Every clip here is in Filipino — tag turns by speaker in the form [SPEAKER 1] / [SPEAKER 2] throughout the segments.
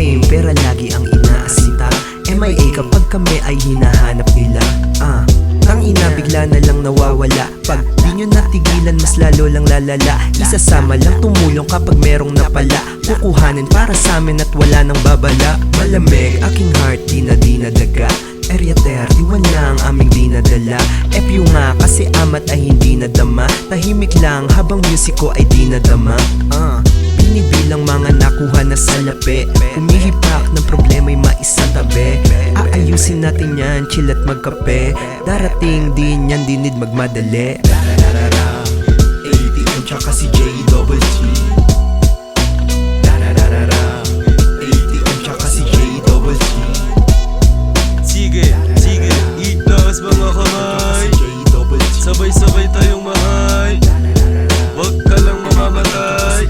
[SPEAKER 1] fame, pera lagi ang inaasita. MIA kapag kami ay hinahanap nila. Tangina, bigla na lang nawawala. Pag di nyo natigilan, mas lalo lang lalala. Isasama lang tumulong kapag merong napala. Kukuhanin para sa amin at wala nang babala. Malamig, aking heart, di na daga. Area 31 lang aming dinadala. FU nga kasi amat ay hindi nadama. Tahimik lang habang music ko ay di nadama. Binibilang mga nakuha na salapi. Humihipak ng problema'y maisatabi. Aayusin natin yan, chill at magkape. Darating din yan, di need magmadali. ATM tsaka si J-Double-G. ATM tsaka si J-Double-G.
[SPEAKER 2] Sige, sige, itaas mga kamay. Sabay-sabay tayong mahay. Huwag ka lang mamamatay,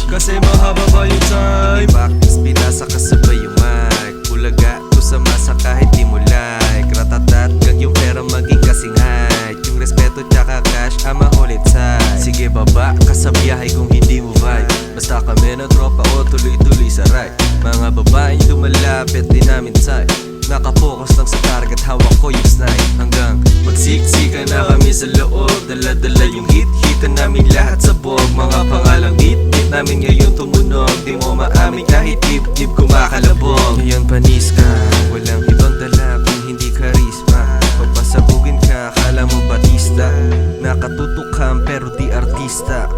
[SPEAKER 2] kasi mahaba pa yung time.
[SPEAKER 3] Bakit pinasa kasabay yung mic? Bulaga to sa masa kahit di mo like. Ratatat kag yung pera maging kasing height. Yung respeto tsaka cash ama ulit side. Sige baba ka sa biyahe kung hindi mo vibe. Basta kami na tropa o tuloy-tuloy sa ride. Mga babaeng dumalapit di namin side. Nakapokus lang sa target, hawak ko yung snipe. Hanggang magsiksika na kami sa loob. Dala-dala yung hit-hitan namin lahat sa bog. Mga pangalang hit-hit namin ngayon tumunog. Di mo maamin kahit tip-tip kumakalabog. Ngayon panis ka, walang ibang dala kung hindi karisma. Pagpasabugin ka, akala mo Batista. Nakatutukam pero di artista.